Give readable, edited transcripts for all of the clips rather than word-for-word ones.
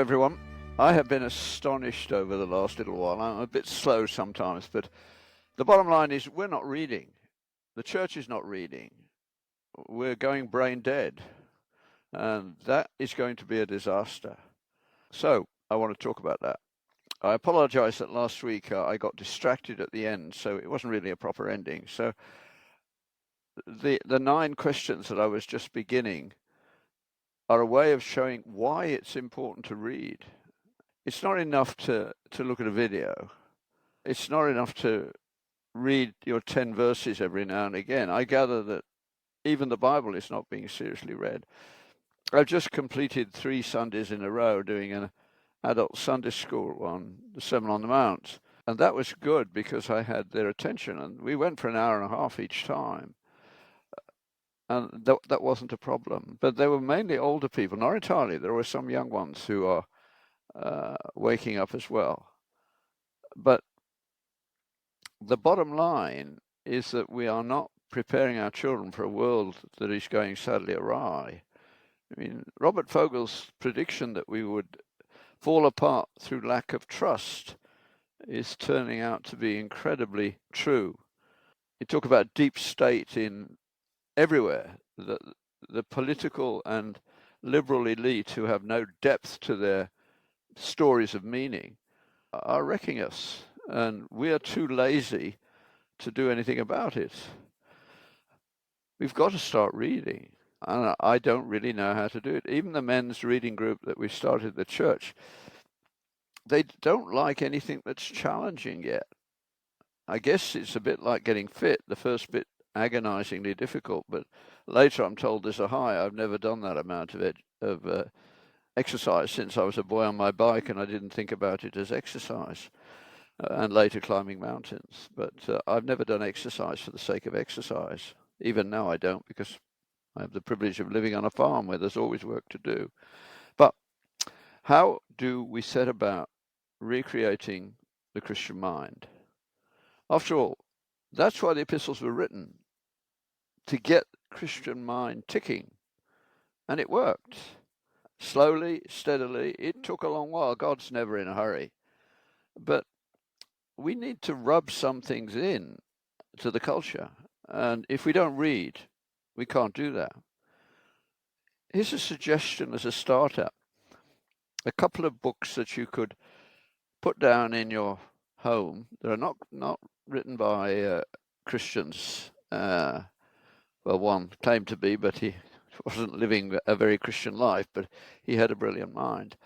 everyone. I have been astonished over the last little while. I'm a bit slow sometimes, but the bottom line is we're not reading. The church is not reading. We're going brain dead, and that is going to be a disaster. So I want to talk about that. I apologize that last week I got distracted at the end, so it wasn't really a proper ending. So the 9 questions that I was just beginning are a way of showing why it's important to read. It's not enough to look at a video. It's not enough to read your 10 verses every now and again. I gather that even the Bible is not being seriously read. I've just completed 3 Sundays in a row doing an adult Sunday school on the Sermon on the Mount. And that was good because I had their attention. And we went for an hour and a half each time. And that wasn't a problem. But they were mainly older people, not entirely. There were some young ones who are waking up as well. But the bottom line is that we are not preparing our children for a world that is going sadly awry. I mean, Robert Fogel's prediction that we would fall apart through lack of trust is turning out to be incredibly true. You talk about deep state in everywhere. The political and liberal elite who have no depth to their stories of meaning are wrecking us, and we are too lazy to do anything about it. We've got to start reading, and I don't really know how to do it. Even the men's reading group that we started at the church, they don't like anything that's challenging yet. I guess it's a bit like getting fit. The first bit agonizingly difficult, but later I'm told there's a high. I've never done that amount of exercise since I was a boy on my bike, and I didn't think about it as exercise, and later climbing mountains. But I've never done exercise for the sake of exercise. Even now I don't, because I have the privilege of living on a farm where there's always work to do. But how do we set about recreating the Christian mind? After all, that's why the epistles were written, to get Christian mind ticking. And it worked. Slowly, steadily. It took a long while. God's never in a hurry. But we need to rub some things in to the culture. And if we don't read, we can't do that. Here's a suggestion as a starter. A couple of books that you could put down in your home. They're not written by Christians. Well, one claimed to be, but he wasn't living a very Christian life, but he had a brilliant mind.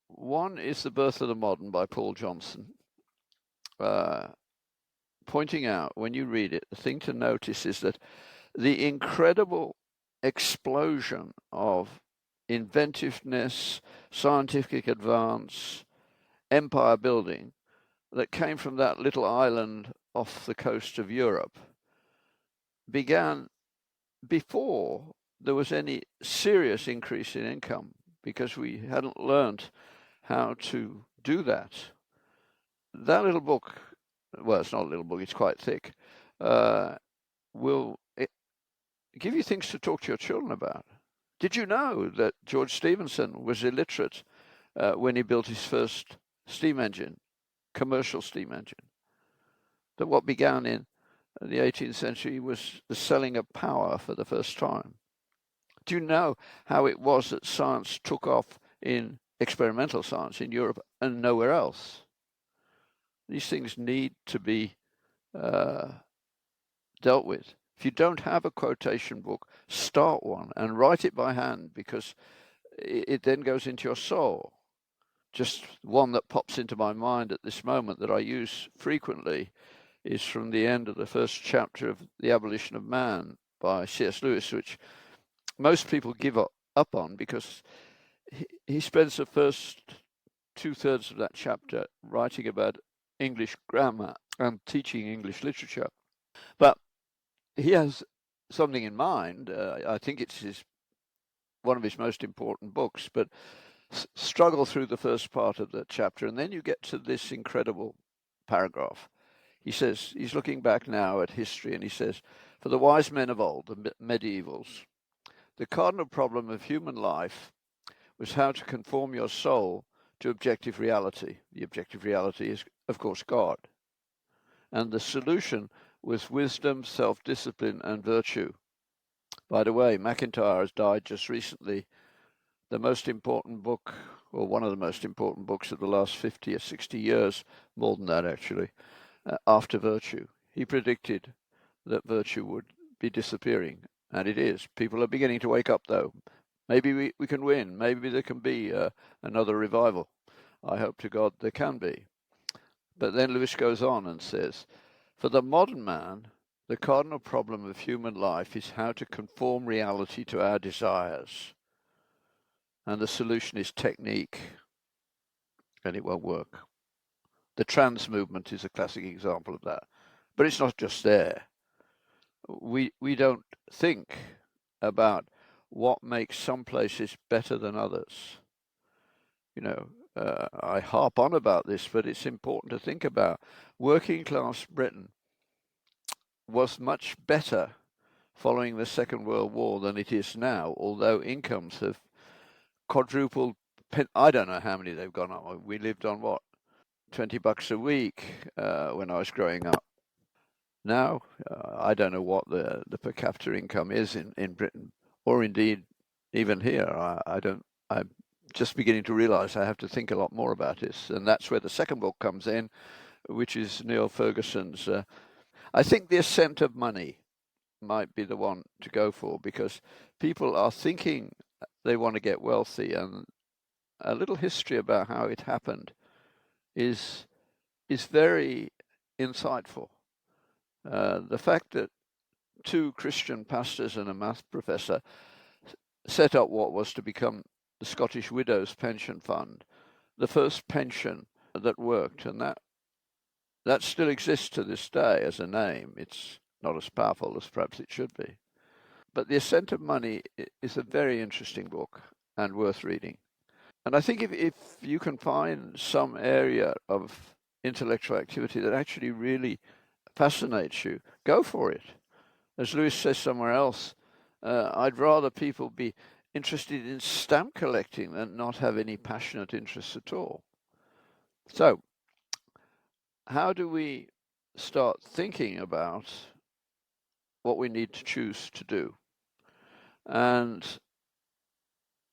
One is The Birth of the Modern by Paul Johnson, pointing out, when you read it, the thing to notice is that the incredible explosion of inventiveness, scientific advance, empire building that came from that little island off the coast of Europe began before there was any serious increase in income, because we hadn't learned how to do that. That little book, well, it's not a little book, it's quite thick, will give you things to talk to your children about. Did you know that George Stephenson was illiterate when he built his first steam engine, commercial steam engine? That what began in the 18th century was the selling of power for the first time. Do you know how it was that science took off in experimental science in Europe and nowhere else? These things need to be dealt with. If you don't have a quotation book, start one and write it by hand, because it then goes into your soul. Just one that pops into my mind at this moment that I use frequently is from the end of the first chapter of The Abolition of Man by C.S. Lewis, which most people give up on, because he spends the first 2/3 of that chapter writing about English grammar and teaching English literature. But he has something in mind. I think it's one of his most important books, but struggle through the first part of the chapter, and then you get to this incredible paragraph. He says, he's looking back now at history, and he says, for the wise men of old, the medievals, the cardinal problem of human life was how to conform your soul to objective reality. The objective reality is, of course, God. And the solution was wisdom, self-discipline, and virtue. By the way, MacIntyre has died just recently. The most important book, or one of the most important books of the last 50 or 60 years, more than that actually, after virtue. He predicted that virtue would be disappearing, and it is. People are beginning to wake up, though. Maybe we can win. Maybe there can be another revival. I hope to God there can be. But then Lewis goes on and says, for the modern man, the cardinal problem of human life is how to conform reality to our desires. And the solution is technique, and it won't work. The trans movement is a classic example of that. But it's not just there. We don't think about what makes some places better than others. You know, I harp on about this, but it's important to think about. Working class Britain was much better following the Second World War than it is now, although incomes have quadrupled. I don't know how many they've gone up. We lived on what, $20 a week when I was growing up. Now, I don't know what the per capita income is in Britain, or indeed even here. I'm just beginning to realize I have to think a lot more about this, and that's where the second book comes in, which is Niall Ferguson's. I think The Ascent of Money might be the one to go for, because people are thinking they want to get wealthy, and a little history about how it happened is very insightful. The fact that two Christian pastors and a math professor set up what was to become the Scottish Widows Pension Fund, the first pension that worked, and that still exists to this day as a name. It's not as powerful as perhaps it should be. But The Ascent of Money is a very interesting book and worth reading. And I think if you can find some area of intellectual activity that actually really fascinates you, go for it. As Lewis says somewhere else, I'd rather people be interested in stamp collecting than not have any passionate interests at all. So, how do we start thinking about what we need to choose to do? And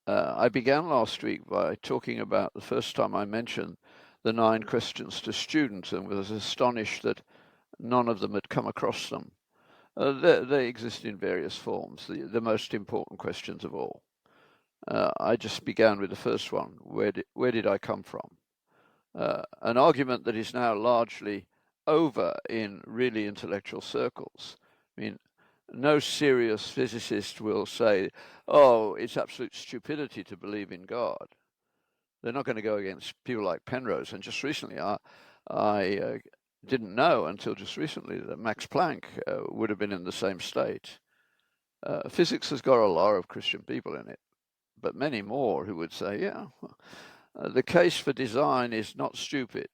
I began last week by talking about the first time I mentioned the 9 questions to students, and was astonished that none of them had come across them. They exist in various forms, the most important questions of all. I just began with the first one. Where did I come from? An argument that is now largely over in really intellectual circles. I mean, no serious physicist will say, oh, it's absolute stupidity to believe in God. They're not going to go against people like Penrose. And just recently, I didn't know until just recently that Max Planck would have been in the same state. Physics has got a lot of Christian people in it, but many more who would say, yeah, the case for design is not stupid.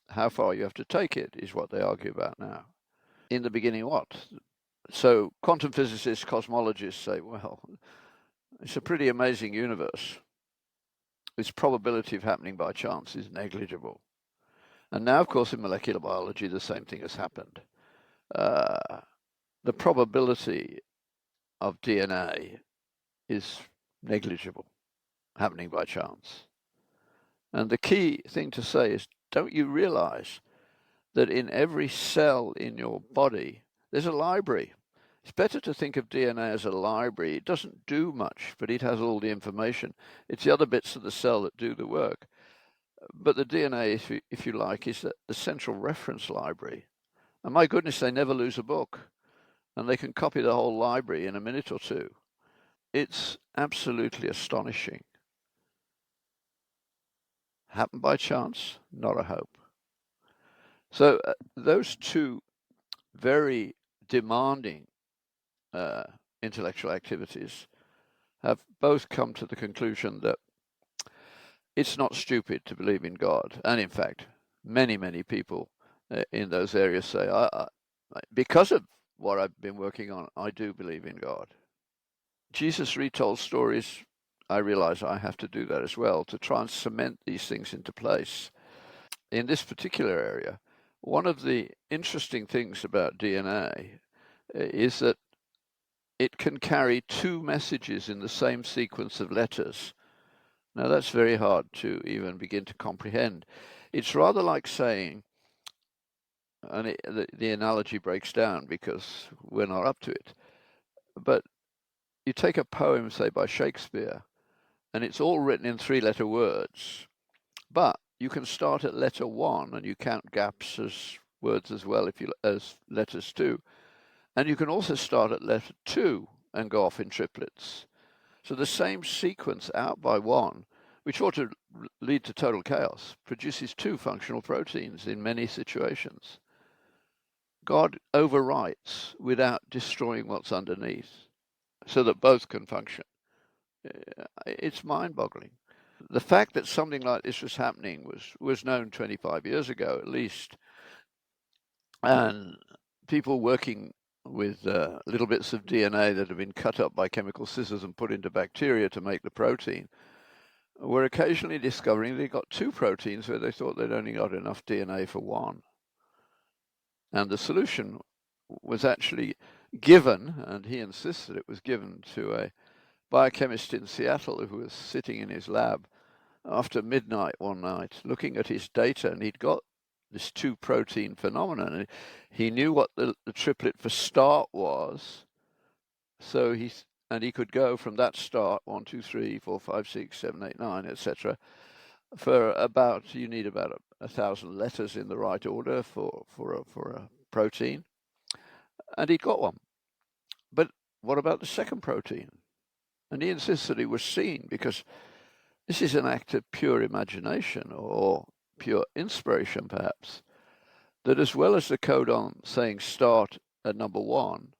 How far you have to take it is what they argue about now. In the beginning, what? So quantum physicists, cosmologists say, well, it's a pretty amazing universe. Its probability of happening by chance is negligible. And now, of course, in molecular biology, the same thing has happened. The probability of DNA is negligible, happening by chance. And the key thing to say is, don't you realize that in every cell in your body, there's a library? It's better to think of DNA as a library. It doesn't do much, but it has all the information. It's the other bits of the cell that do the work. But the DNA, if you like, is the central reference library. And my goodness, they never lose a book. And they can copy the whole library in a minute or two. It's absolutely astonishing. Happened by chance? Not a hope. So those two very demanding intellectual activities have both come to the conclusion that it's not stupid to believe in God. And in fact, many, many people in those areas say, because of what I've been working on, I do believe in God. Jesus retold stories I realize I have to do that as well to try and cement these things into place. In this particular area, one of the interesting things about DNA is that it can carry two messages in the same sequence of letters. Now, that's very hard to even begin to comprehend. It's rather like saying, and the analogy breaks down because we're not up to it, but you take a poem, say, by Shakespeare, and it's all written in three-letter words, but you can start at letter one and you count gaps as words as well, as letters too. And you can also start at letter two and go off in triplets. So the same sequence out by one, which ought to lead to total chaos, produces two functional proteins in many situations. God overwrites without destroying what's underneath so that both can function. It's mind-boggling. The fact that something like this was happening was known 25 years ago at least, and people working with little bits of DNA that have been cut up by chemical scissors and put into bacteria to make the protein were occasionally discovering they got two proteins where they thought they'd only got enough DNA for one. And the solution was actually given, and he insists that it was given to a biochemist in Seattle who was sitting in his lab after midnight one night looking at his data, and he'd got this two protein phenomenon. And he knew what the triplet for start was, so he could go from that start 1, 2, 3, 4, 5, 6, 7, 8, 9, etc. For about, you need about 1,000 letters in the right order for a protein, and he'd got one. But what about the second protein? And he insists that it was seen because this is an act of pure imagination or pure inspiration, perhaps, that as well as the codon saying start at number 1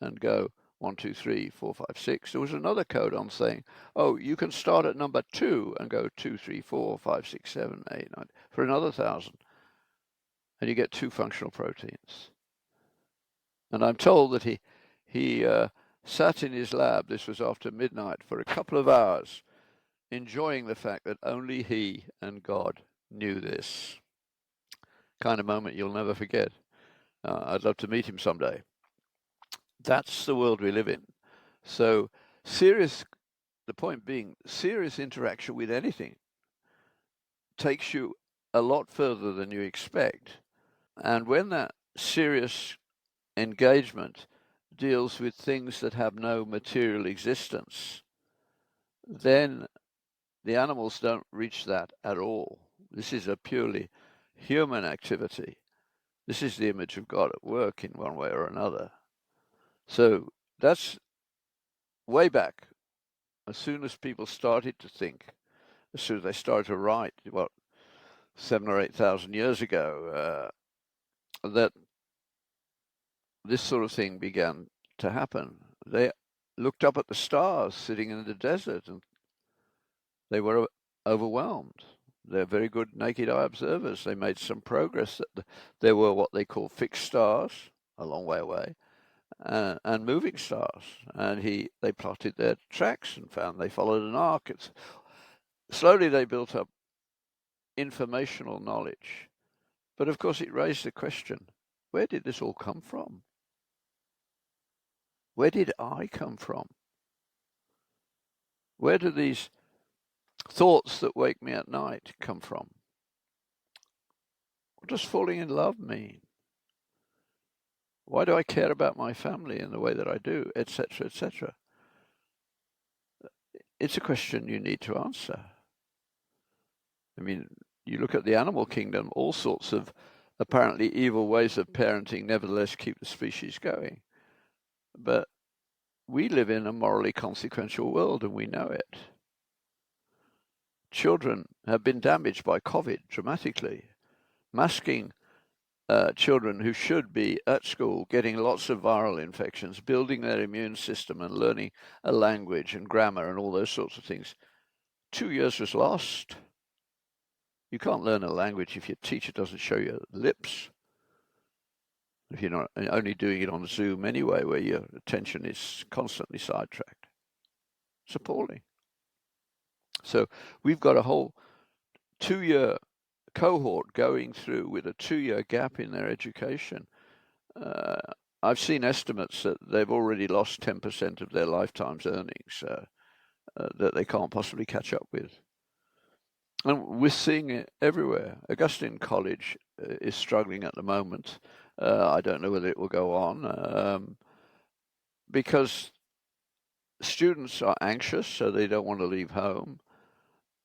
and go 1, 2, 3, 4, 5, 6, there was another codon saying, oh, you can start at number 2 and go 2, 3, 4, 5, 6, 7, 8, 9 for another 1,000. And you get two functional proteins. And I'm told that he sat in his lab, this was after midnight, for a couple of hours, enjoying the fact that only he and God knew this. Kind of moment you'll never forget. I'd love to meet him someday. That's the world we live in. So the point being, serious interaction with anything takes you a lot further than you expect. And when that serious engagement deals with things that have no material existence, then the animals don't reach that at all. This is a purely human activity. This is the image of God at work in one way or another. So that's way back. As soon as people started to think, as soon as they started to write, 7,000 or 8,000 years ago, that this sort of thing began to happen. They looked up at the stars sitting in the desert and they were overwhelmed. They're very good naked eye observers. They made some progress. There were what they call fixed stars, a long way away, and moving stars. And they plotted their tracks and found they followed an arc. Slowly they built up informational knowledge. But of course it raised the question, where did this all come from? Where did I come from? Where do these thoughts that wake me at night come from? What does falling in love mean? Why do I care about my family in the way that I do, etc., etc.? It's a question you need to answer. I mean, you look at the animal kingdom, all sorts of apparently evil ways of parenting nevertheless keep the species going. But we live in a morally consequential world and we know it. Children have been damaged by COVID dramatically, masking children who should be at school getting lots of viral infections, building their immune system and learning a language and grammar and all those sorts of things. 2 years was lost. You can't learn a language if your teacher doesn't show your lips. If you're not only doing it on Zoom anyway, where your attention is constantly sidetracked. It's appalling. So we've got a whole 2-year cohort going through with a 2-year gap in their education. I've seen estimates that they've already lost 10% of their lifetime's earnings that they can't possibly catch up with. And we're seeing it everywhere. Augustine College is struggling at the moment. I don't know whether it will go on because students are anxious, so they don't want to leave home.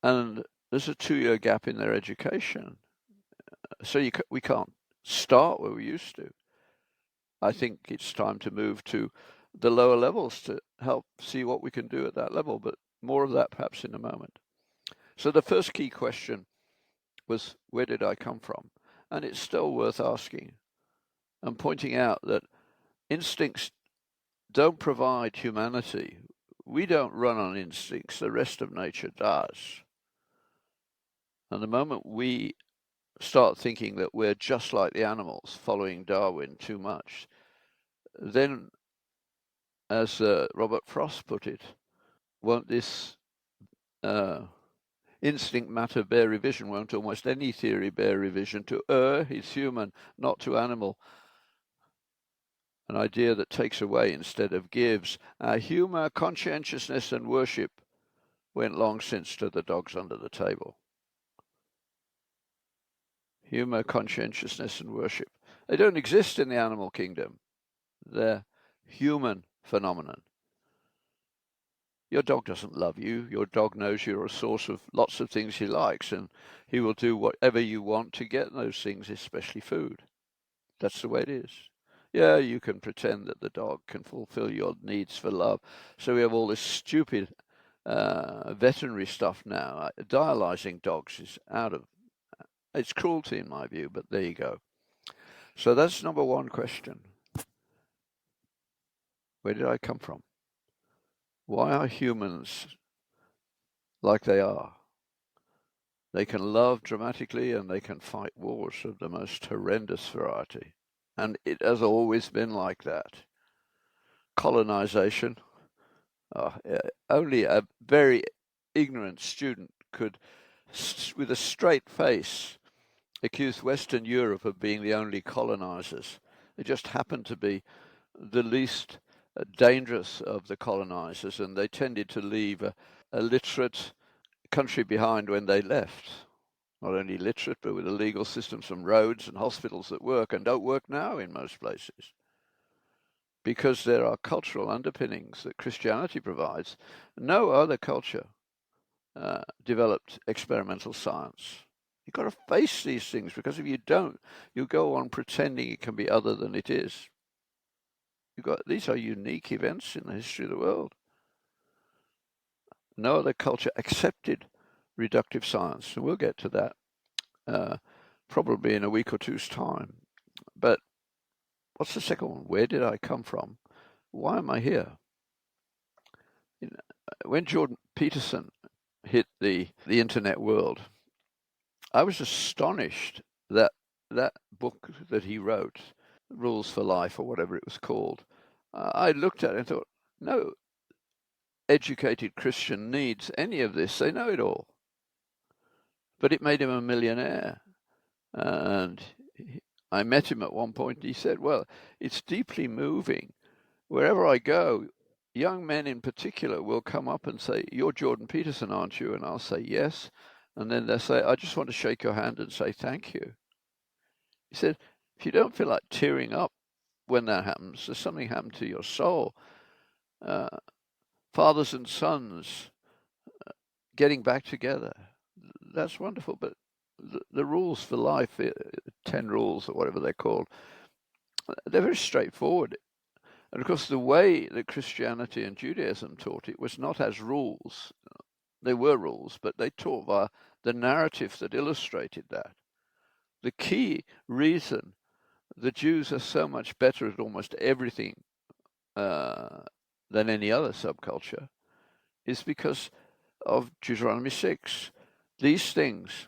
And there's a 2-year gap in their education. So we can't start where we used to. I think it's time to move to the lower levels to help see what we can do at that level, but more of that perhaps in a moment. So the first key question was, where did I come from? And it's still worth asking and pointing out that instincts don't provide humanity. We don't run on instincts, the rest of nature does. And the moment we start thinking that we're just like the animals, following Darwin too much, then, as Robert Frost put it, won't this instinct matter bear revision? Won't almost any theory bear revision? To err is human, not to animal. An idea that takes away instead of gives. Our humour, conscientiousness and worship went long since to the dogs under the table. Humour, conscientiousness and worship. They don't exist in the animal kingdom. They're human phenomenon. Your dog doesn't love you. Your dog knows you're a source of lots of things he likes, and he will do whatever you want to get those things, especially food. That's the way it is. Yeah, you can pretend that the dog can fulfill your needs for love. So we have all this stupid veterinary stuff now. Dialyzing dogs is it's cruelty in my view, but there you go. So that's number one question. Where did I come from? Why are humans like they are? They can love dramatically and they can fight wars of the most horrendous variety. And it has always been like that. Colonization. Only a very ignorant student could, with a straight face, accuse Western Europe of being the only colonizers. They just happened to be the least dangerous of the colonizers, and they tended to leave a literate country behind when they left. Not only literate, but with a legal system, some roads and hospitals that work and don't work now in most places. Because there are cultural underpinnings that Christianity provides. No other culture developed experimental science. You've got to face these things, because if you don't, you go on pretending it can be other than it is. These are unique events in the history of the world. No other culture accepted reductive science, and we'll get to that probably in a week or two's time. But what's the second one? Where did I come from? Why am I here? When Jordan Peterson hit the internet world, I was astonished that that book that he wrote, Rules for Life or whatever it was called, I looked at it and thought, no educated Christian needs any of this. They know it all. But it made him a millionaire. And I met him at one point and he said, well, it's deeply moving. Wherever I go, young men in particular will come up and say, you're Jordan Peterson, aren't you? And I'll say, yes. And then they'll say, I just want to shake your hand and say thank you. He said, if you don't feel like tearing up when that happens, there's something happened to your soul. Fathers and sons getting back together, that's wonderful. But the rules for life, 10 rules or whatever they're called, they're very straightforward. And of course, the way that Christianity and Judaism taught it was not as rules. They were rules, but they taught via the narrative that illustrated that. The key reason the Jews are so much better at almost everything than any other subculture is because of Deuteronomy 6. These things,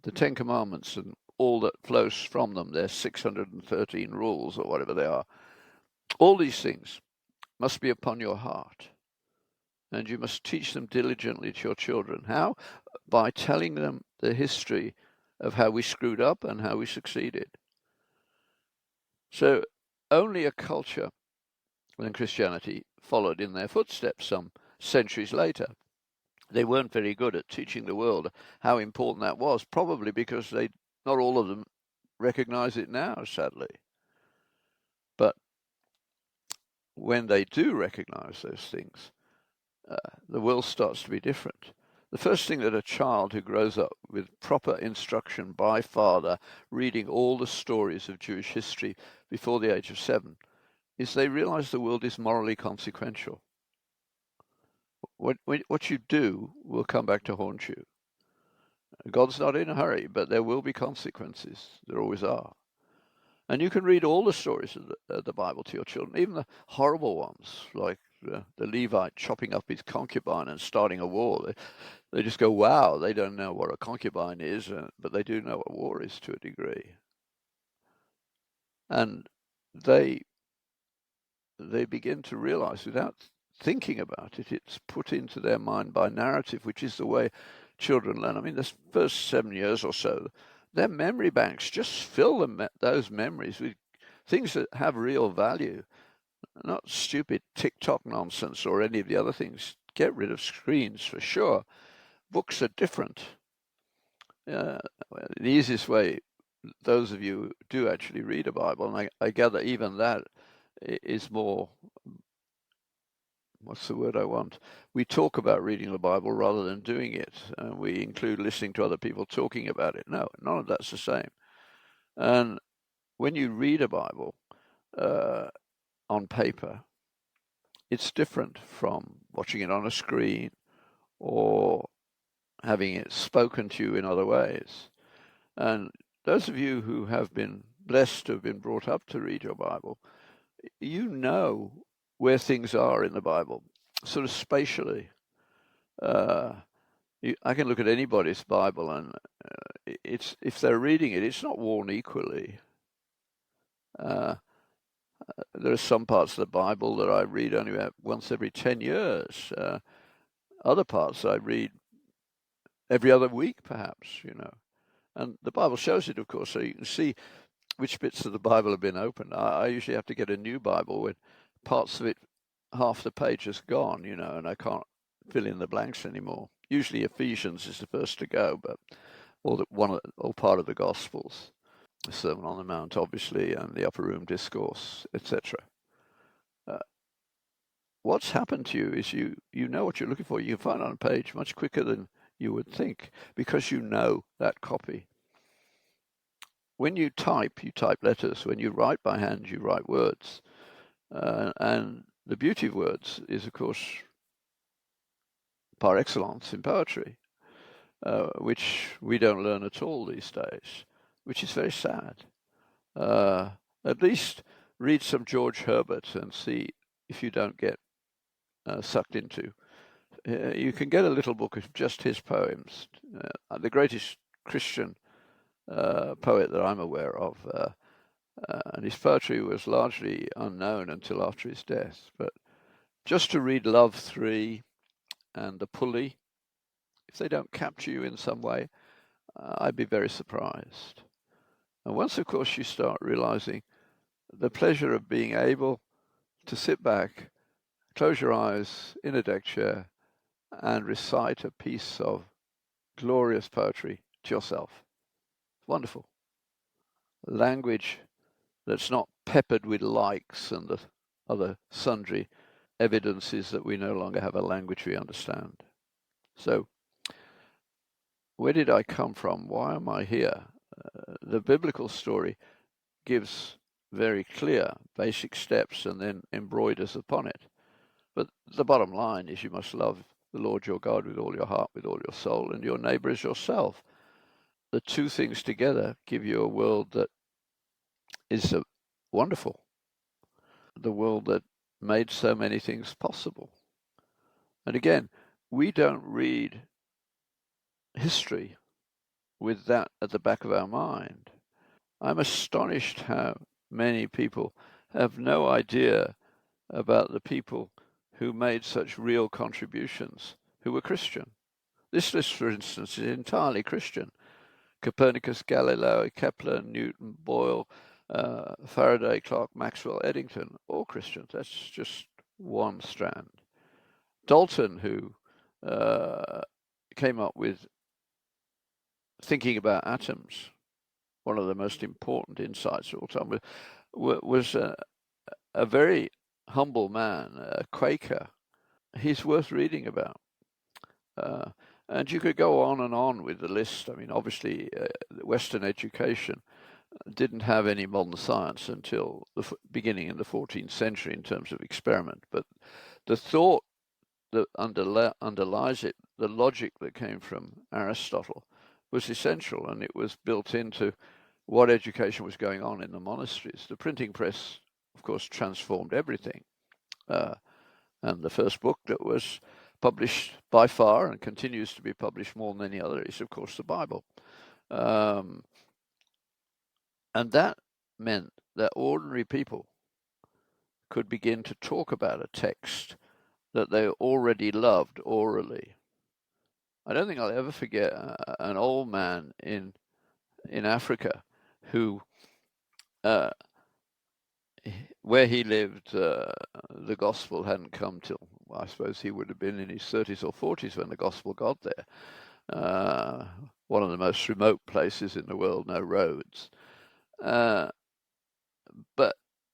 the 10 Commandments and all that flows from them, there's 613 rules or whatever they are, all these things must be upon your heart. and you must teach them diligently to your children. How? By telling them the history of how we screwed up and how we succeeded. So only a culture than Christianity followed in their footsteps some centuries later. They weren't very good at teaching the world how important that was, probably because not all of them recognize it now, sadly. But when they do recognize those things, the world starts to be different. The first thing that a child who grows up with proper instruction by father, reading all the stories of Jewish history before the age of 7, is they realize the world is morally consequential. What you do will come back to haunt you. God's not in a hurry, but there will be consequences. There always are. And you can read all the stories of the Bible to your children, even the horrible ones, like the Levite chopping up his concubine and starting a war. They just go, wow, they don't know what a concubine is, but they do know what war is to a degree. And they begin to realize, without thinking about it, it's put into their mind by narrative, which is the way children learn. I mean, the first 7 years or so, their memory banks just fill those memories with things that have real value, not stupid TikTok nonsense or any of the other things. Get rid of screens for sure. Books are different. The easiest way, those of you who do actually read a Bible, and I gather even that is more, what's the word I want? We talk about reading the Bible rather than doing it. And we include listening to other people talking about it. No, none of that's the same. And when you read a Bible on paper, it's different from watching it on a screen or having it spoken to you in other ways. And those of you who have been blessed to have been brought up to read your Bible, you know where things are in the Bible, sort of spatially. I can look at anybody's Bible, and if they're reading it, it's not worn equally. There are some parts of the Bible that I read only about once every 10 years. Other parts I read every other week, perhaps, And the Bible shows it, of course, so you can see which bits of the Bible have been opened. I usually have to get a new Bible when parts of it, half the page is gone, and I can't fill in the blanks anymore. Usually Ephesians is the first to go, but all part of the Gospels, the Sermon on the Mount, obviously, and the Upper Room Discourse, etc. What's happened to you is you know what you're looking for. You can find it on a page much quicker than you would think because you know that copy. When you type letters. When you write by hand, you write words. And the beauty of words is, of course, par excellence in poetry, which we don't learn at all these days, which is very sad. At least read some George Herbert and see if you don't get sucked into. You can get a little book of just his poems. The greatest Christian poet that I'm aware of, and his poetry was largely unknown until after his death. But just to read Love 3 and The Pulley, if they don't capture you in some way, I'd be very surprised. And once, of course, you start realizing the pleasure of being able to sit back, close your eyes in a deck chair, and recite a piece of glorious poetry to yourself. Wonderful. Language that's not peppered with likes and the other sundry evidences that we no longer have a language we understand. So, where did I come from? Why am I here? The biblical story gives very clear basic steps and then embroiders upon it. But the bottom line is you must love the Lord your God with all your heart, with all your soul, and your neighbor as yourself. The two things together give you a world that is wonderful. The world that made so many things possible. And again, we don't read history with that at the back of our mind. I'm astonished how many people have no idea about the people who made such real contributions, who were Christian. This list, for instance, is entirely Christian. Copernicus, Galileo, Kepler, Newton, Boyle, Faraday, Clark, Maxwell, Eddington, all Christians. That's just one strand. Dalton, who came up with thinking about atoms, one of the most important insights of all time, was a very humble man, a Quaker. He's worth reading about. And you could go on with the list. I mean, obviously, Western education didn't have any modern science until the beginning in the 14th century in terms of experiment. But the thought that underlies it, the logic that came from Aristotle, was essential, and it was built into what education was going on in the monasteries. The printing press, of course, transformed everything. And the first book that was published by far and continues to be published more than any other is, of course, the Bible. And that meant that ordinary people could begin to talk about a text that they already loved orally. I don't think I'll ever forget an old man in Africa who, where he lived, the gospel hadn't come till, I suppose he would have been in his 30s or 40s when the gospel got there. One of the most remote places in the world, no roads. But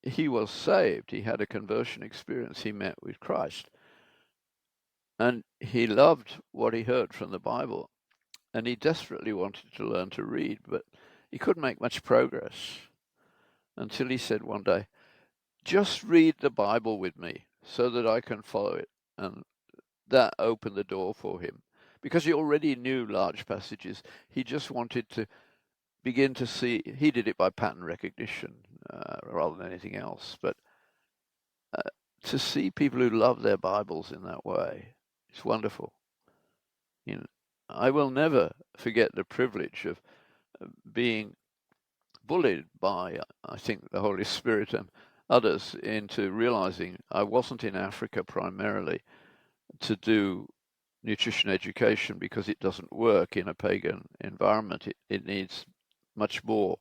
he was saved. He had a conversion experience. He met with Christ. And he loved what he heard from the Bible. And he desperately wanted to learn to read, but he couldn't make much progress until he said one day, just read the Bible with me so that I can follow it. And that opened the door for him. Because he already knew large passages, he just wanted to begin to see. He did it by pattern recognition rather than anything else. But to see people who love their Bibles in that way, it's wonderful. You know, I will never forget the privilege of being bullied by, I think, the Holy Spirit and others into realizing I wasn't in Africa primarily to do nutrition education because it doesn't work in a pagan environment. It needs much more.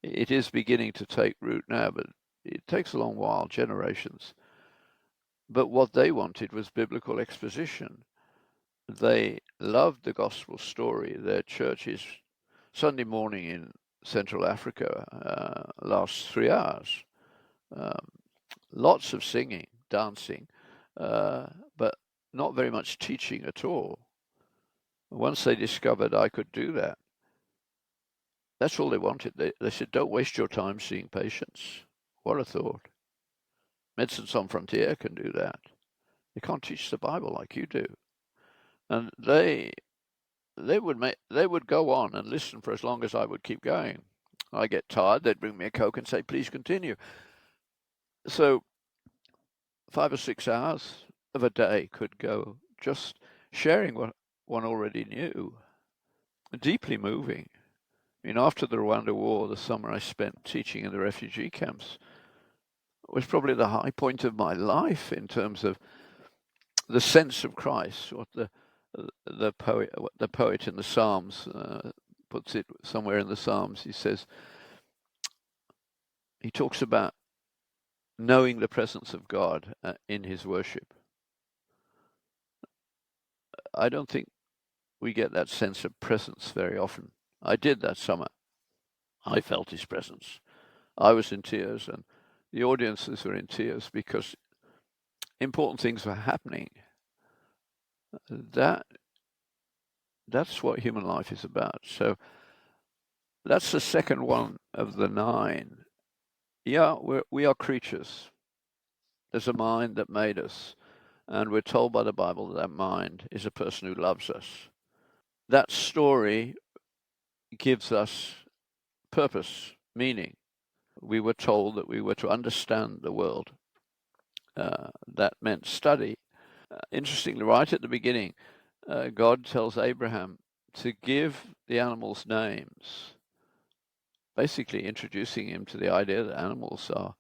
It is beginning to take root now, but it takes a long while, generations. But what they wanted was biblical exposition. They loved the gospel story. Their churches, Sunday morning in Central Africa, lasts 3 hours. Lots of singing, dancing, but not very much teaching at all. Once they discovered I could do that, that's all they wanted. They said, don't waste your time seeing patients. What a thought. Medicine Sans Frontières can do that. They can't teach the Bible like you do. And they would go on and listen for as long as I would keep going. I get tired, they'd bring me a Coke and say, please continue. So 5 or 6 hours of a day could go just sharing what one already knew. Deeply moving. I mean, after the Rwanda War, the summer I spent teaching in the refugee camps was probably the high point of my life in terms of the sense of Christ. What the poet in the Psalms puts it somewhere in the Psalms. He says, he talks about knowing the presence of God in his worship. I don't think we get that sense of presence very often. I did that summer. I felt his presence. I was in tears, and the audiences were in tears because important things were happening. That's what human life is about. So that's the second one of the 9. Yeah, we are creatures. There's a mind that made us, and we're told by the Bible that mind is a person who loves us. That story gives us purpose, meaning. We were told that we were to understand the world. That meant study. Interestingly, right at the beginning, God tells Abraham to give the animals names, basically introducing him to the idea that animals are,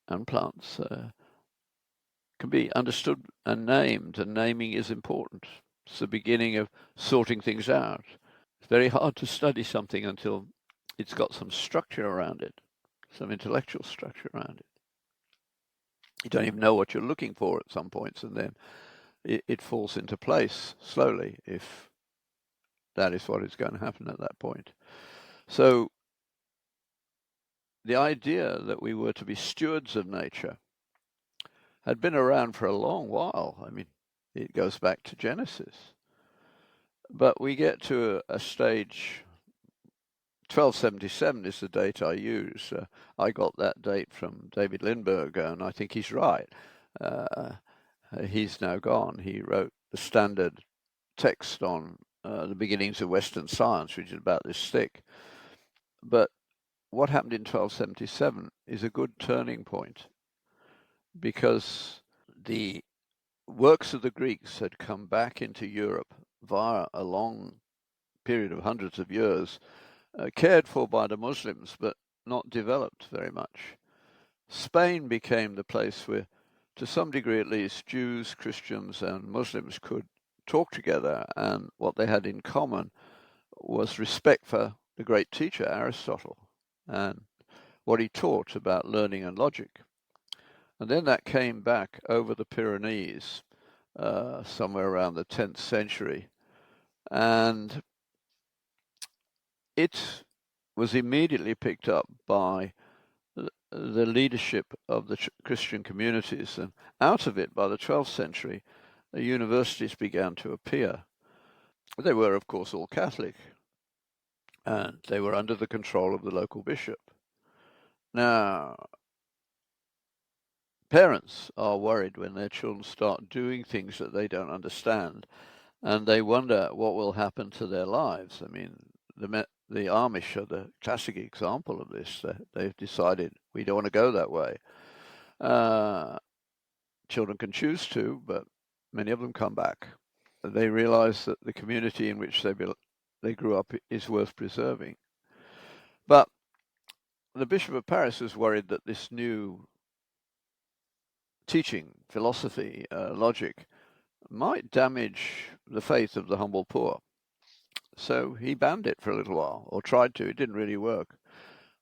and plants, can be understood and named, and naming is important. It's the beginning of sorting things out. It's very hard to study something until it's got some structure around it, some intellectual structure around it. You don't even know what you're looking for at some points, and then it falls into place slowly, if that is what is going to happen at that point. So the idea that we were to be stewards of nature had been around for a long while. I mean, it goes back to Genesis. But we get to a stage, 1277 is the date I use. I got that date from David Lindbergh, and I think he's right. He's now gone. He wrote the standard text on the beginnings of Western science, which is about this thick. But what happened in 1277 is a good turning point, because the works of the Greeks had come back into Europe via a long period of hundreds of years, cared for by the Muslims, but not developed very much. Spain became the place where, to some degree at least, Jews, Christians, and Muslims could talk together, and what they had in common was respect for the great teacher Aristotle and what he taught about learning and logic. And then that came back over the Pyrenees, somewhere around the 10th century, and it was immediately picked up by the leadership of the Christian communities, and out of it, by the 12th century, the universities began to appear. They were, of course, all Catholic, and they were under the control of the local bishop. Now, parents are worried when their children start doing things that they don't understand, and they wonder what will happen to their lives. I mean, the Amish are the classic example of this. They've decided we don't want to go that way. Children can choose to, but many of them come back. They realize that the community in which they grew up is worth preserving. But the Bishop of Paris was worried that this new teaching, philosophy, logic, might damage the faith of the humble poor. So he banned it for a little while, or tried to. It didn't really work.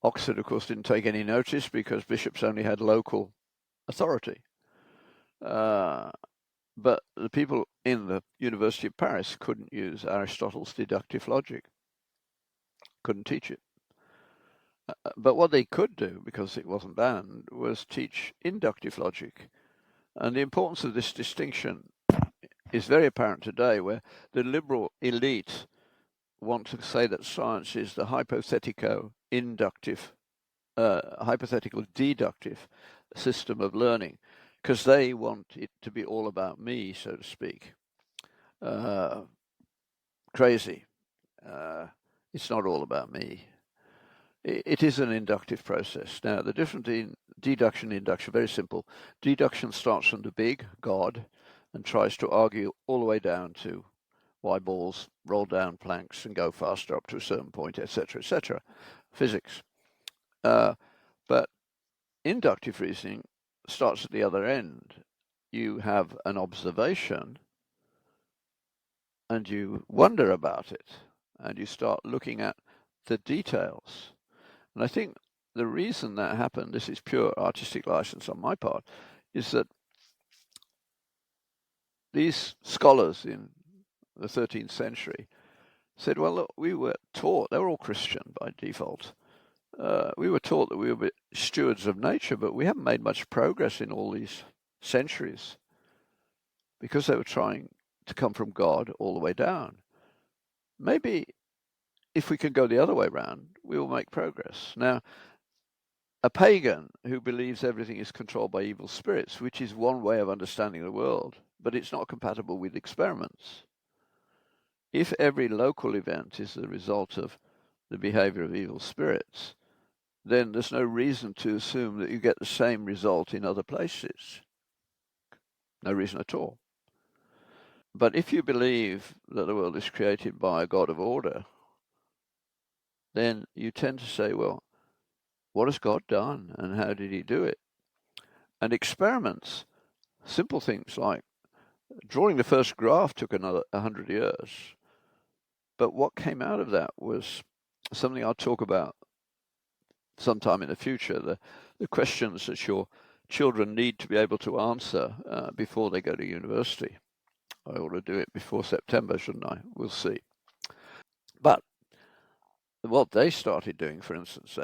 Oxford, of course, didn't take any notice because bishops only had local authority. But the people in the University of Paris couldn't use Aristotle's deductive logic, couldn't teach it. But what they could do, because it wasn't banned, was teach inductive logic. And the importance of this distinction is very apparent today, where the liberal elite want to say that science is the hypothetical deductive system of learning, because they want it to be all about me, so to speak. Crazy. It's not all about me. It is an inductive process. Now, the difference in deduction and induction, very simple. Deduction starts from the big, God, and tries to argue all the way down to why balls roll down planks and go faster up to a certain point, etc., etc. Physics. But inductive reasoning starts at the other end. You have an observation and you wonder about it, and you start looking at the details. And I think the reason that happened, this is pure artistic license on my part, is that these scholars in the 13th century said, well, look, we were taught, they were all Christian by default, we were taught that we were stewards of nature, but we haven't made much progress in all these centuries, because they were trying to come from God all the way down. Maybe if we can go the other way around, we will make progress. Now, a pagan who believes everything is controlled by evil spirits, which is one way of understanding the world, but it's not compatible with experiments. If every local event is the result of the behavior of evil spirits, then there's no reason to assume that you get the same result in other places. No reason at all. But if you believe that the world is created by a God of order, then you tend to say, well, what has God done and how did he do it? And experiments Simple things like drawing the first graph took another 100 years. But what came out of that was something I'll talk about sometime in the future, the questions that your children need to be able to answer before they go to university. I ought to do it before September, shouldn't I? We'll see. But what they started doing, for instance,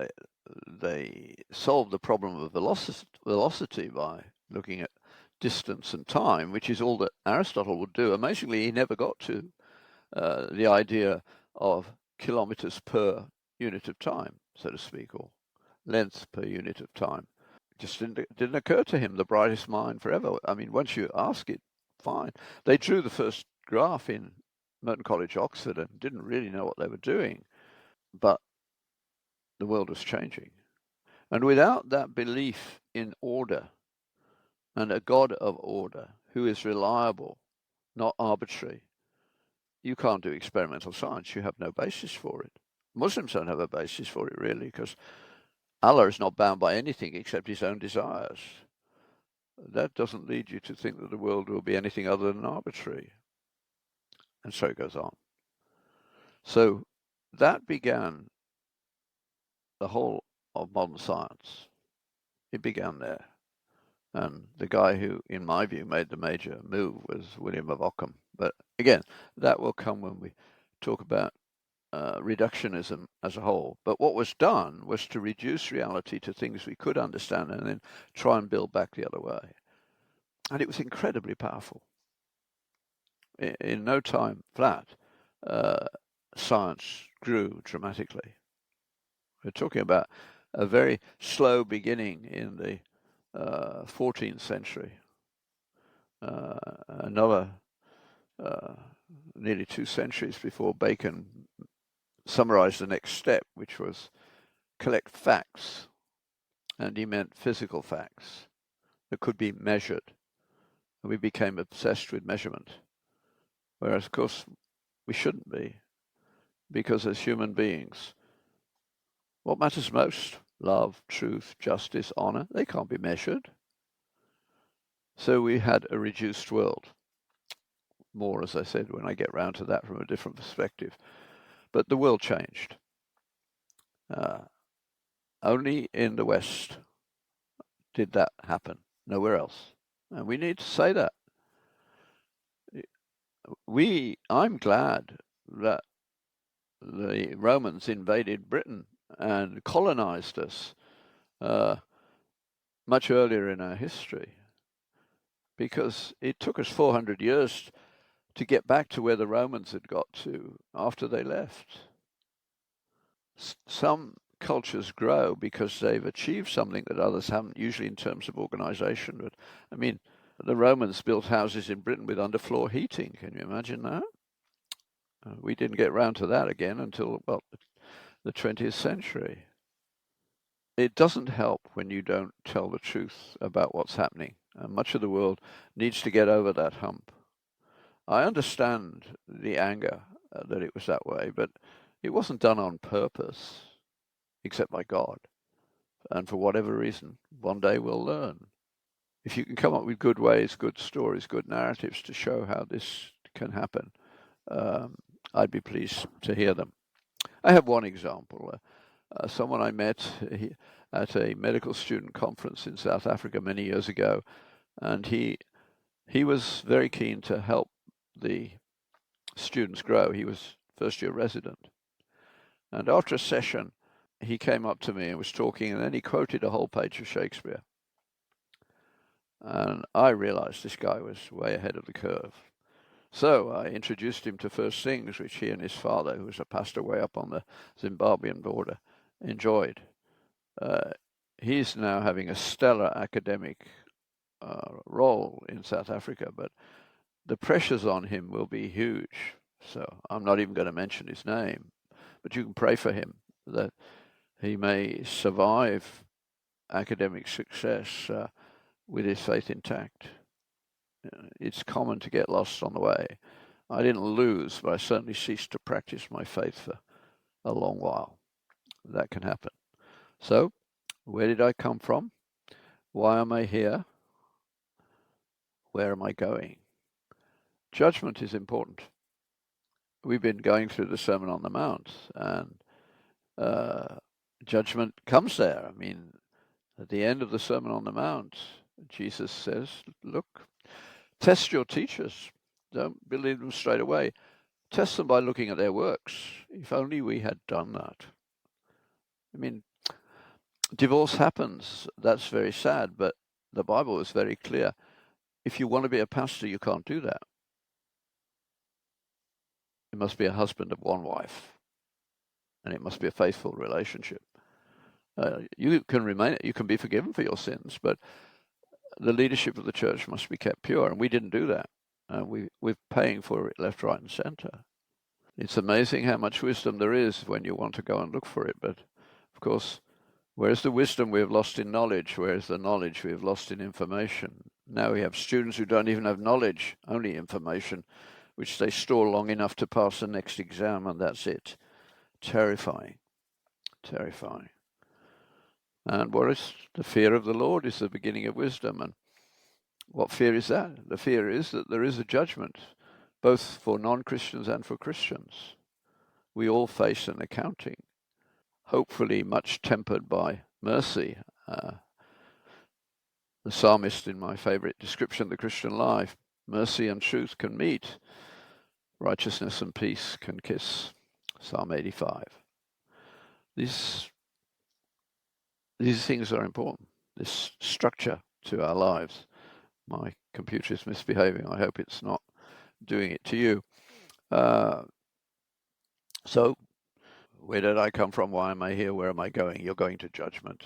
they solved the problem of velocity by looking at distance and time, which is all that Aristotle would do. Amazingly, he never got to the idea of kilometers per unit of time, so to speak, or length per unit of time. It just didn't occur to him, the brightest mind forever. I mean, once you ask it, fine. They drew the first graph in Merton College, Oxford, and didn't really know what they were doing. But the world was changing. And without that belief in order and a God of order who is reliable, not arbitrary, you can't do experimental science. You have no basis for it. Muslims don't have a basis for it, really, because Allah is not bound by anything except his own desires. That doesn't lead you to think that the world will be anything other than arbitrary. And so it goes on. So that began the whole of modern science. It began there. And the guy who, in my view, made the major move was William of Ockham. But again, that will come when we talk about reductionism as a whole. But what was done was to reduce reality to things we could understand and then try and build back the other way. And it was incredibly powerful. In no time flat, science grew dramatically. We're talking about a very slow beginning in the 14th century. Another nearly 2 centuries before Bacon summarized the next step, which was collect facts. And he meant physical facts that could be measured. And we became obsessed with measurement. Whereas, of course, we shouldn't be. Because as human beings, what matters most? Love, truth, justice, honor, they can't be measured. So we had a reduced world. More, as I said, when I get round to that from a different perspective. But the world changed. Only in the West did that happen. Nowhere else. And we need to say that. I'm glad that the Romans invaded Britain and colonized us much earlier in our history, because it took us 400 years to get back to where the Romans had got to after they left. Some cultures grow because they've achieved something that others haven't, usually in terms of organization. But I mean, the Romans built houses in Britain with underfloor heating. Can you imagine that? We didn't get round to that again until, well, the 20th century. It doesn't help when you don't tell the truth about what's happening. And much of the world needs to get over that hump. I understand the anger that it was that way, but it wasn't done on purpose, except by God. And for whatever reason, one day we'll learn. If you can come up with good ways, good stories, good narratives to show how this can happen, I'd be pleased to hear them. I have one example. Someone I met at a medical student conference in South Africa many years ago, and he was very keen to help the students grow. He was first-year resident. And after a session, he came up to me and was talking, and then he quoted a whole page of Shakespeare. And I realized this guy was way ahead of the curve. So I introduced him to First Things, which he and his father, who was a pastor way up on the Zimbabwean border, enjoyed. He's now having a stellar academic role in South Africa, but the pressures on him will be huge. So I'm not even going to mention his name, but you can pray for him that he may survive academic success with his faith intact. It's common to get lost on the way. I didn't lose, but I certainly ceased to practice my faith for a long while. That can happen. So, where did I come from? Why am I here? where am I going? Judgment is important. We've been going through the Sermon on the Mount, and judgment comes there. I mean, at the end of the Sermon on the Mount, Jesus says, look, test your teachers. Don't believe them straight away. Test them by looking at their works. If only we had done that. I mean, divorce happens. That's very sad, but the Bible is very clear. If you want to be a pastor, you can't do that. It must be a husband of one wife, and it must be a faithful relationship. You can be forgiven for your sins, but the leadership of the church must be kept pure, and we didn't do that. We're paying for it left, right, and center. It's amazing how much wisdom there is when you want to go and look for it, but of course, where's the wisdom we have lost in knowledge? Where's the knowledge we have lost in information? Now we have students who don't even have knowledge, only information, which they store long enough to pass the next exam, and that's it. Terrifying. Terrifying. And what is the fear of the Lord is the beginning of wisdom. And what fear is that? The fear is that there is a judgment, both for non-Christians and for Christians. We all face an accounting, hopefully much tempered by mercy. The psalmist, in my favorite description of the Christian life, mercy and truth can meet, righteousness and peace can kiss. Psalm 85. These things are important, this structure to our lives. My computer is misbehaving. I hope it's not doing it to you. So, where did I come from? Why am I here? Where am I going? You're going to judgment.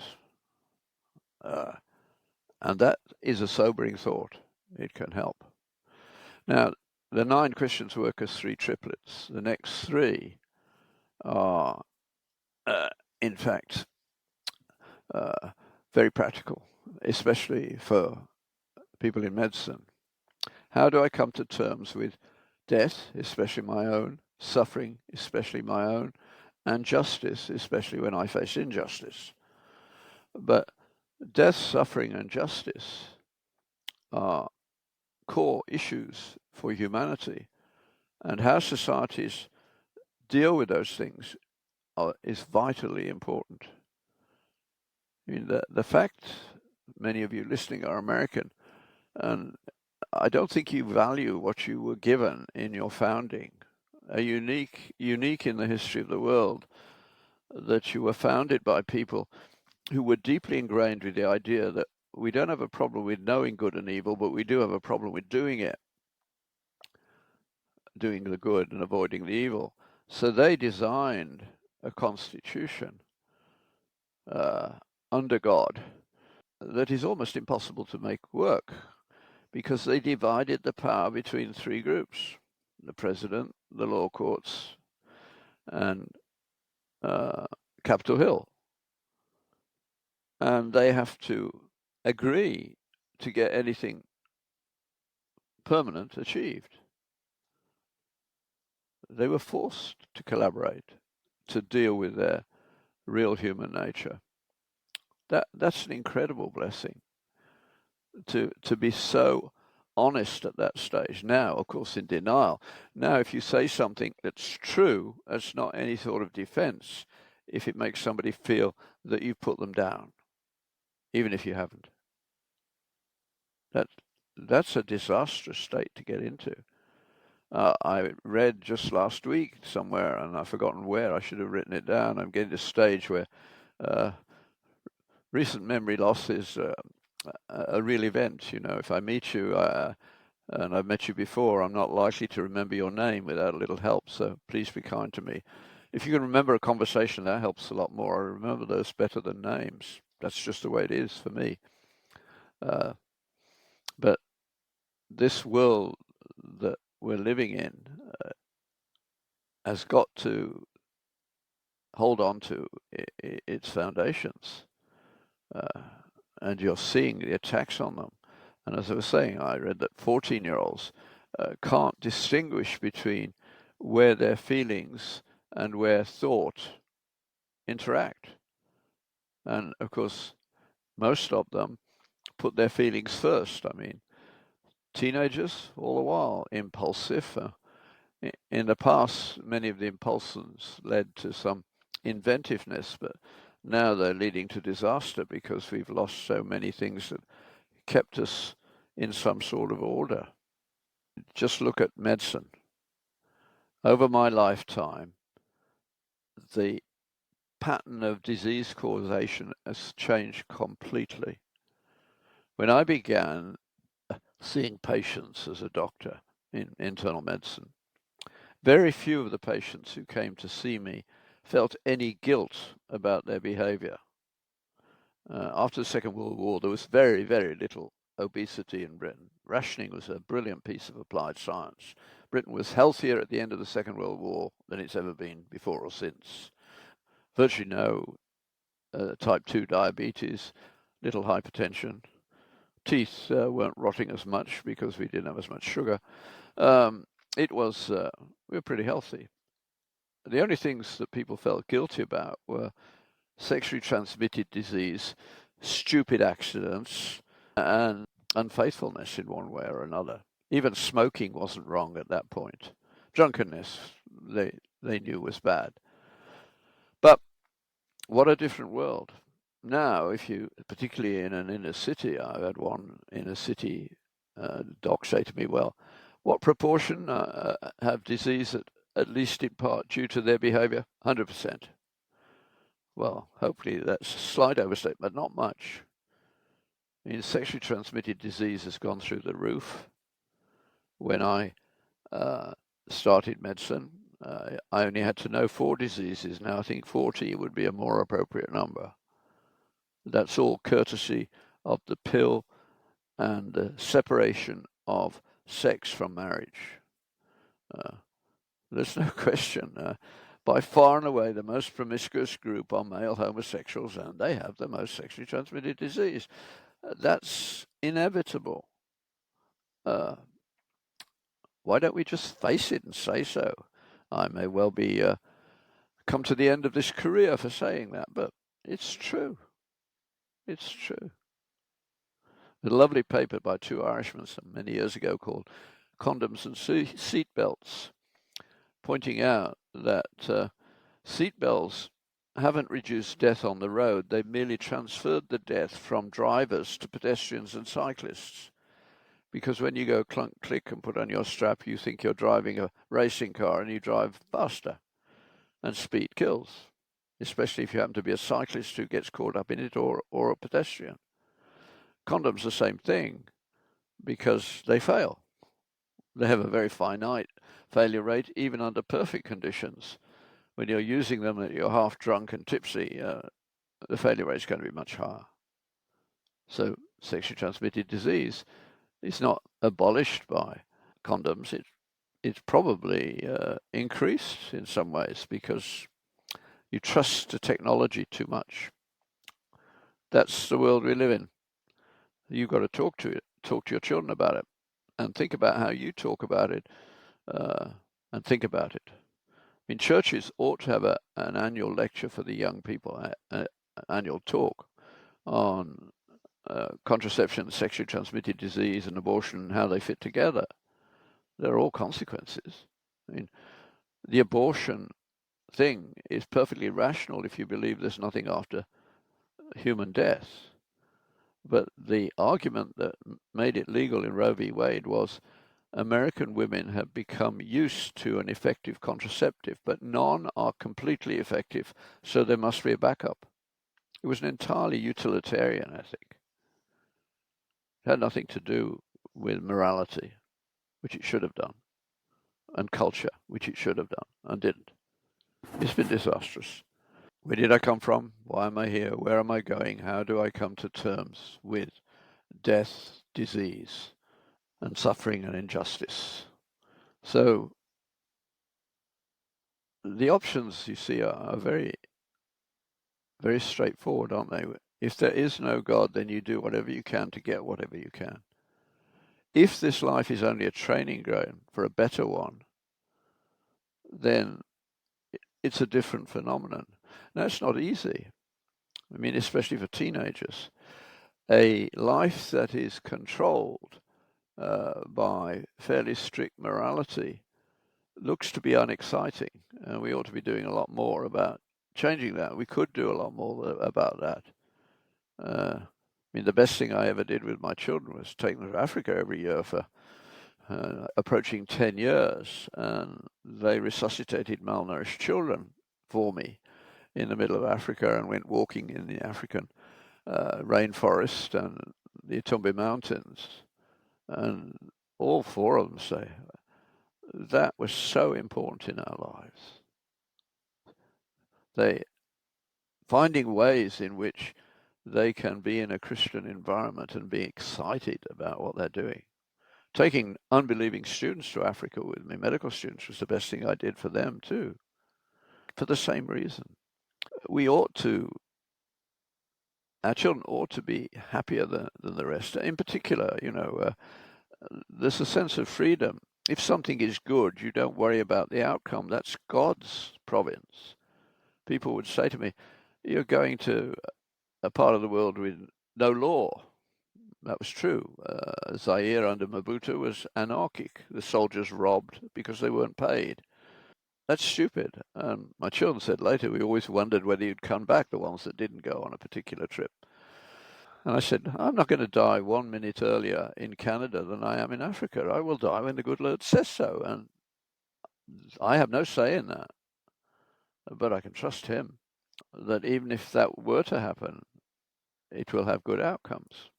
And that is a sobering thought. It can help. Now, the 9 Christians work as 3 triplets. The next 3 are, in fact, very practical, especially for people in medicine. How do I come to terms with death, especially my own, suffering, especially my own, and justice, especially when I face injustice? But death, suffering, and justice are core issues for humanity, and how societies deal with those things is vitally important. I mean, the fact many of you listening are American, and I don't think you value what you were given in your founding. Unique in the history of the world, that you were founded by people who were deeply ingrained with the idea that we don't have a problem with knowing good and evil, but we do have a problem with doing it, doing the good and avoiding the evil. So they designed a constitution under God that is almost impossible to make work, because they divided the power between 3 groups: the president, the law courts, and Capitol Hill. And they have to agree to get anything permanent achieved. They were forced to collaborate to deal with their real human nature. That's an incredible blessing, to be so honest at that stage. Now, of course, in denial. Now, if you say something that's true, that's not any sort of defense, if it makes somebody feel that you put them down, even if you haven't. That's a disastrous state to get into. I read just last week somewhere, and I've forgotten where, I should have written it down. I'm getting to a stage where recent memory loss is a real event. You know, if I meet you, and I've met you before, I'm not likely to remember your name without a little help, so please be kind to me. If you can remember a conversation, that helps a lot more. I remember those better than names. That's just the way it is for me. But this world that we're living in has got to hold on to its foundations. And you're seeing the attacks on them. And as I was saying, I read that 14-year-olds can't distinguish between where their feelings and where thought interact. And of course, most of them put their feelings first. I mean, teenagers all the while, impulsive. In the past, many of the impulsions led to some inventiveness, but now they're leading to disaster because we've lost so many things that kept us in some sort of order. Just look at medicine. Over my lifetime, the pattern of disease causation has changed completely. When I began seeing patients as a doctor in internal medicine, very few of the patients who came to see me felt any guilt about their behavior. After the Second World War, there was very, very little obesity in Britain. Rationing was a brilliant piece of applied science. Britain was healthier at the end of the Second World War than it's ever been before or since. Virtually no type 2 diabetes, little hypertension. Teeth weren't rotting as much because we didn't have as much sugar. We were pretty healthy. The only things that people felt guilty about were sexually transmitted disease, stupid accidents, and unfaithfulness in one way or another. Even smoking wasn't wrong at that point. Drunkenness, they knew was bad. But what a different world. Now, if you, particularly in an inner city, I had one inner city doc say to me, well, what proportion have disease at least in part due to their behavior? 100%. Well, hopefully that's a slight overstatement, but not much. I mean, sexually transmitted disease has gone through the roof. When I started medicine, I only had to know 4 diseases. Now I think 40 would be a more appropriate number. That's all courtesy of the pill and the separation of sex from marriage. There's no question. By far and away, the most promiscuous group are male homosexuals, and they have the most sexually transmitted disease. That's inevitable. Why don't we just face it and say so? I may well be come to the end of this career for saying that, but it's true. It's true. A lovely paper by 2 Irishmen some many years ago called Condoms and Seat Belts, pointing out that seat belts haven't reduced death on the road. They've merely transferred the death from drivers to pedestrians and cyclists. Because when you go clunk, click and put on your strap, you think you're driving a racing car and you drive faster. And speed kills, especially if you happen to be a cyclist who gets caught up in it or a pedestrian. Condoms the same thing because they fail. They have a very finite failure rate even under perfect conditions. When you're using them and you're half drunk and tipsy, the failure rate is going to be much higher. So sexually transmitted disease is not abolished by condoms. It's probably increased in some ways because you trust the technology too much. That's the world we live in. You've got to talk to your children about it, and think about how you talk about it, and think about it. I mean, churches ought to have an annual lecture for the young people, an annual talk on contraception, sexually transmitted disease, and abortion, and how they fit together. There are all consequences. I mean, the abortion thing is perfectly rational if you believe there's nothing after human death. But the argument that made it legal in Roe v. Wade was American women have become used to an effective contraceptive, but none are completely effective, so there must be a backup. It was an entirely utilitarian ethic. It had nothing to do with morality, which it should have done, and culture, which it should have done, and didn't. It's been disastrous. Where did I come from? Why am I here? Where am I going? How do I come to terms with death, disease, and suffering and injustice? So the options, you see, are very, very straightforward, aren't they? If there is no God, then you do whatever you can to get whatever you can. If this life is only a training ground for a better one, then it's a different phenomenon. Now, it's not easy. I mean, especially for teenagers. A life that is controlled by fairly strict morality looks to be unexciting, and we ought to be doing a lot more about changing that. We could do a lot more about that. I mean, the best thing I ever did with my children was take them to Africa every year for approaching 10 years, and they resuscitated malnourished children for me in the middle of Africa and went walking in the African rainforest and the Itumbi Mountains. And all four of them say that was so important in our lives. They finding ways in which they can be in a Christian environment and be excited about what they're doing. Taking unbelieving students to Africa with me, medical students, was the best thing I did for them too, for the same reason. Our children ought to be happier than the rest. In particular, there's a sense of freedom. If something is good, you don't worry about the outcome. That's God's province. People would say to me, you're going to a part of the world with no law. That was true. Zaire under Mobutu was anarchic. The soldiers robbed because they weren't paid. That's stupid. And my children said later, we always wondered whether you'd come back, the ones that didn't go on a particular trip. And I said, I'm not going to die 1 minute earlier in Canada than I am in Africa. I will die when the good Lord says so. And I have no say in that. But I can trust him that even if that were to happen, it will have good outcomes.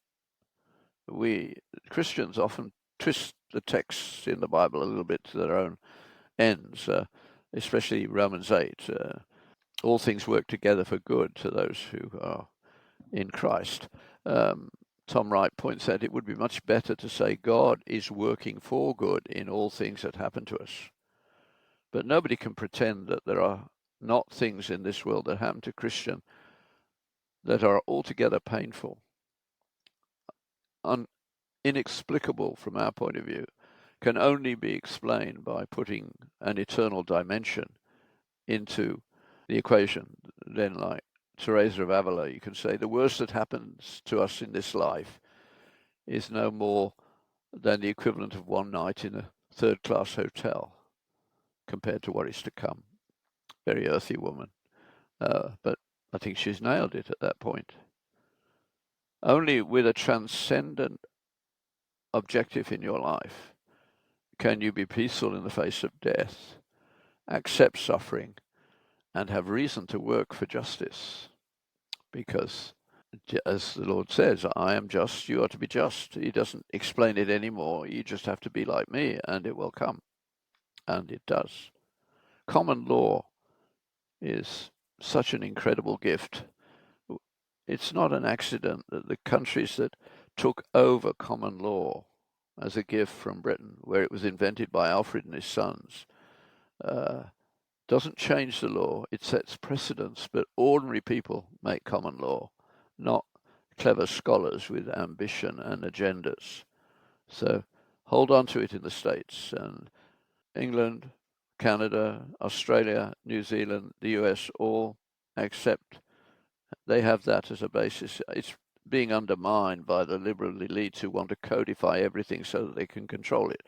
We Christians often twist the texts in the Bible a little bit to their own ends, especially Romans 8. All things work together for good to those who are in Christ. Tom Wright points out it would be much better to say God is working for good in all things that happen to us. But nobody can pretend that there are not things in this world that happen to Christian that are altogether painful, inexplicable from our point of view, can only be explained by putting an eternal dimension into the equation. Then, like Teresa of Avila, you can say the worst that happens to us in this life is no more than the equivalent of one night in a third-class hotel compared to what is to come. Very earthy woman. But I think she's nailed it at that point. Only with a transcendent objective in your life can you be peaceful in the face of death, accept suffering, and have reason to work for justice. Because, as the Lord says, I am just, you are to be just. He doesn't explain it anymore. You just have to be like me, and it will come. And it does. Common law is such an incredible gift. It's not an accident that the countries that took over common law as a gift from Britain, where it was invented by Alfred and his sons, doesn't change the law. It sets precedents, but ordinary people make common law, not clever scholars with ambition and agendas. So hold on to it in the States, and England, Canada, Australia, New Zealand, the US all accept. They have that as a basis. It's being undermined by the liberal elites who want to codify everything so that they can control it.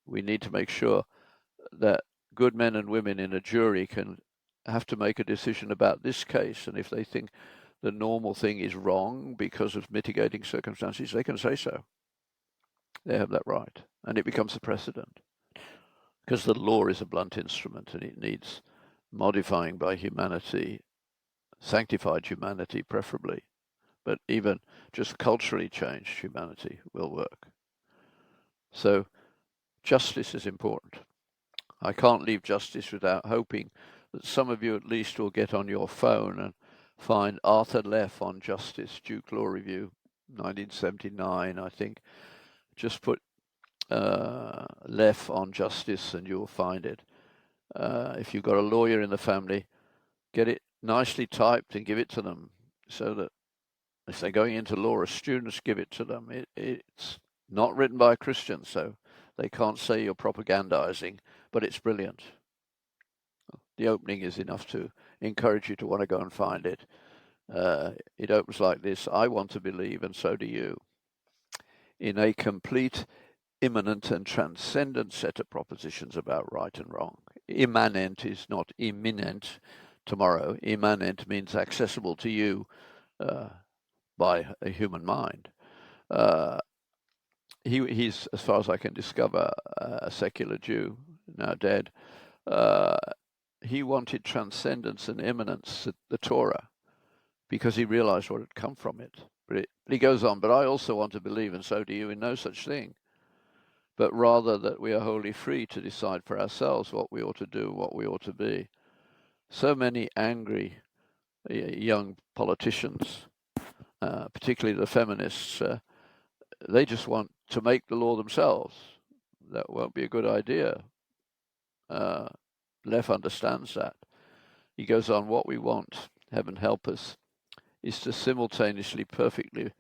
We need to make sure that good men and women in a jury can have to make a decision about this case, and if they think the normal thing is wrong because of mitigating circumstances, they can say so. They have that right, and it becomes a precedent. Because the law is a blunt instrument, and it needs modifying by humanity, sanctified humanity preferably, but even just culturally changed humanity will work. So justice is important. I can't leave justice without hoping that some of you at least will get on your phone and find Arthur Leff on Justice, Duke Law Review, 1979, I think. Just put Leff on Justice and you'll find it. If you've got a lawyer in the family, get it nicely typed and give it to them so that if they're going into law as students, give it to them. It's not written by a Christian, so they can't say you're propagandizing, but it's brilliant. The opening is enough to encourage you to want to go and find it. It opens like this: I want to believe, and so do you. in a complete, immanent and transcendent set of propositions about right and wrong. Immanent is not imminent tomorrow. Immanent means accessible to you by a human mind. He's, as far as I can discover, a secular Jew, now dead. He wanted transcendence and immanence at the Torah because he realized what had come from it. But he goes on, but I also want to believe, and so do you, in no such thing, but rather that we are wholly free to decide for ourselves what we ought to do, what we ought to be. So many angry young politicians, particularly the feminists, they just want to make the law themselves. That won't be a good idea. Leff understands that. He goes on, what we want, heaven help us, is to simultaneously perfectly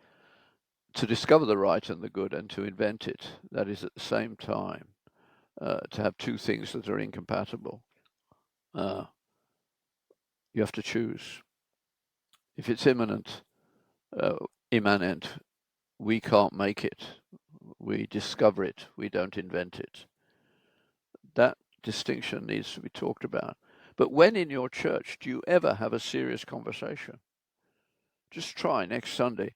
to discover the right and the good and to invent it. That is at the same time to have two things that are incompatible. You have to choose. If it's immanent, we can't make it. We discover it. We don't invent it. That distinction needs to be talked about. But when in your church do you ever have a serious conversation? Just try next Sunday.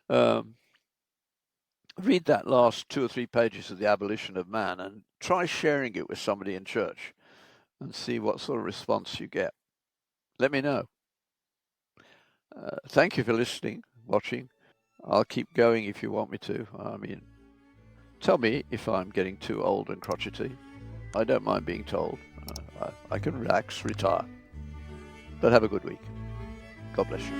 Read that last 2 or 3 pages of The Abolition of Man and try sharing it with somebody in church and see what sort of response you get. Let me know. Thank you for listening, watching. I'll keep going if you want me to. I mean, tell me if I'm getting too old and crotchety. I don't mind being told. I can relax, retire. But have a good week. God bless you.